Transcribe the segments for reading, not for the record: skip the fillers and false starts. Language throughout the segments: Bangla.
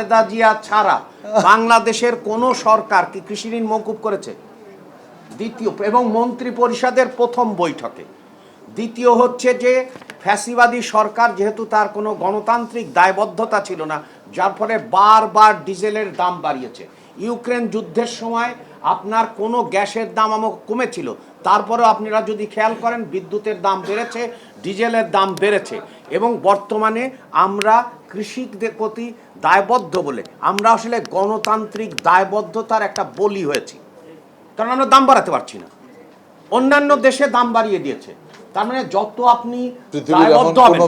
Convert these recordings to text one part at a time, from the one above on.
খালেদা জিয়া ছাড়া বাংলাদেশের কোনো সরকার কি কৃষি ঋণ মওকুফ করেছে? দ্বিতীয়, এবং মন্ত্রী পরিষদের প্রথম বৈঠকে। দ্বিতীয় হচ্ছে যে ফ্যাসিবাদী সরকার যেহেতু তার কোনো গণতান্ত্রিক দায়বদ্ধতা ছিল না, যার ফলে বারবার ডিজেলের দাম বাড়িয়েছে। ইউক্রেন যুদ্ধের সময় আপনার কোনো গ্যাসের দাম কমেছিল, তারপরেও আপনারা যদি খেয়াল করেন বিদ্যুতের দাম বেড়েছে, ডিজেলের দাম বেড়েছে। এবং বর্তমানে আমরা কৃষকদের প্রতি দায়বদ্ধ বলে আমরা আসলে গণতান্ত্রিক দায়বদ্ধতার একটা বলি হয়েছি, কারণ আমরা দাম বাড়াতে পারছি না। অন্যান্য দেশে দাম বাড়িয়ে দিয়েছে, তার মানে যত আপনি দায়বদ্ধ হবেন,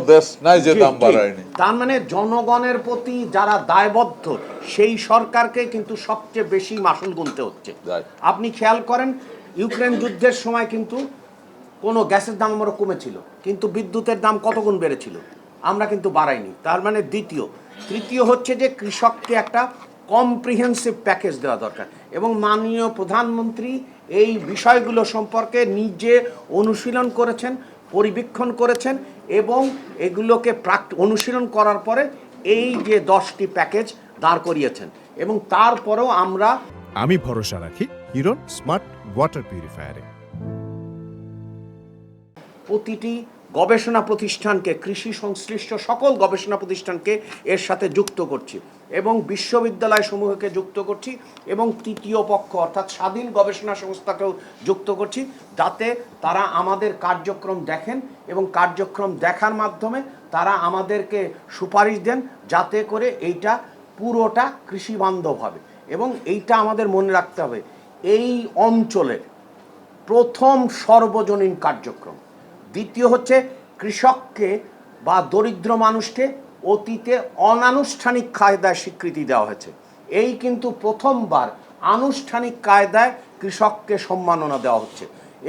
তার মানে জনগণের প্রতি যারা দায়বদ্ধ সেই সরকারকে কিন্তু সবচেয়ে বেশি মাসুল গুনতে হচ্ছে। আপনি খেয়াল করেন ইউক্রেন যুদ্ধের সময় কিন্তু কোনো গ্যাসের দাম আমরা কমেছিল, কিন্তু বিদ্যুতের দাম কত গুণ বেড়েছিল, আমরা কিন্তু বাড়াইনি। তার মানে দ্বিতীয়। তৃতীয় হচ্ছে যে কৃষককে একটা কম্প্রিহেন্সিভ প্যাকেজ দেওয়া দরকার, এবং মাননীয় প্রধানমন্ত্রী এই বিষয়গুলো সম্পর্কে নিজে অনুশীলন করেছেন, পরিবীক্ষণ করেছেন, এবং এগুলোকে অনুশীলন করার পরে এই যে 10টি প্যাকেজ দাঁড় করিয়েছেন। এবং তারপরেও আমি ভরসা রাখি হিরন স্মার্ট ওয়াটার পিউরিফায়ারে। প্রতিটি গবেষণা প্রতিষ্ঠানকে, কৃষি সংশ্লিষ্ট সকল গবেষণা প্রতিষ্ঠানকে এর সাথে যুক্ত করছি, এবং বিশ্ববিদ্যালয় সমূহকে যুক্ত করছি, এবং তৃতীয় পক্ষ অর্থাৎ স্বাধীন গবেষণা সংস্থাকেও যুক্ত করছি, যাতে তারা আমাদের কার্যক্রম দেখেন এবং কার্যক্রম দেখার মাধ্যমে তারা আমাদেরকে সুপারিশ দেন, যাতে করে এইটা পুরোটা কৃষি বান্ধব হবে। এবং এইটা আমাদের মনে রাখতে হবে, এই অঞ্চলের প্রথম সর্বজনীন কার্যক্রম। দ্বিতীয় হচ্ছে কৃষককে বা দরিদ্র মানুষকে অতীতে অনানুষ্ঠানিক কায়দায় স্বীকৃতি দেওয়া হয়েছে, এই কিন্তু প্রথমবার আনুষ্ঠানিক কায়দায় কৃষককে সম্মাননা দেওয়া হচ্ছে,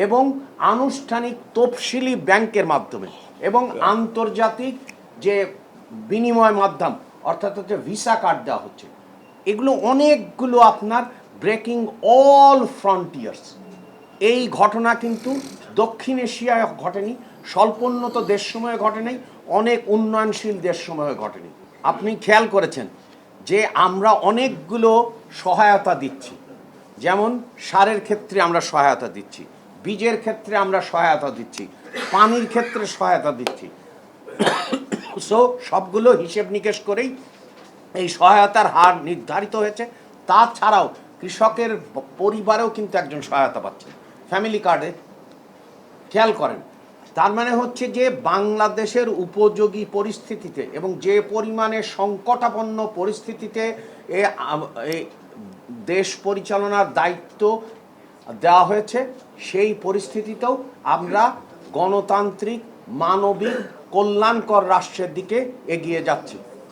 এবং আনুষ্ঠানিক তফসিলি ব্যাংকের মাধ্যমে এবং আন্তর্জাতিক যে বিনিময় মাধ্যম অর্থাৎ হচ্ছে ভিসা কার্ড দেওয়া হচ্ছে। এগুলো অনেকগুলো আপনার ব্রেকিং অল ফ্রন্টিয়ার্স। এই ঘটনা কিন্তু দক্ষিণ এশিয়ায় ঘটেনি, স্বল্পোন্নত দেশসমূহে ঘটেনি, অনেক উন্নয়নশীল দেশসমূহে ঘটেনি। আপনি খেয়াল করেছেন যে আমরা অনেকগুলো সহায়তা দিচ্ছি, যেমন সারের ক্ষেত্রে আমরা সহায়তা দিচ্ছি, বীজের ক্ষেত্রে আমরা সহায়তা দিচ্ছি, পানির ক্ষেত্রে সহায়তা দিচ্ছি। সো সবগুলো হিসেব নিকেশ করেই এই সহায়তার হার নির্ধারিত হয়েছে। তাছাড়াও কৃষকের পরিবারেও কিন্তু একজন সহায়তা পাচ্ছে ফ্যামিলি কার্ডে। খেয়াল করেন, তার মানে হচ্ছে যে বাংলাদেশের উপযোগী পরিস্থিতিতে এবং যে পরিমাণে সংকটাপন্ন পরিস্থিতিতে দেশ পরিচালনার দায়িত্ব দেওয়া হয়েছে, সেই পরিস্থিতিতেও আমরা গণতান্ত্রিক মানবিক কল্যাণকর রাষ্ট্রের দিকে এগিয়ে যাচ্ছি।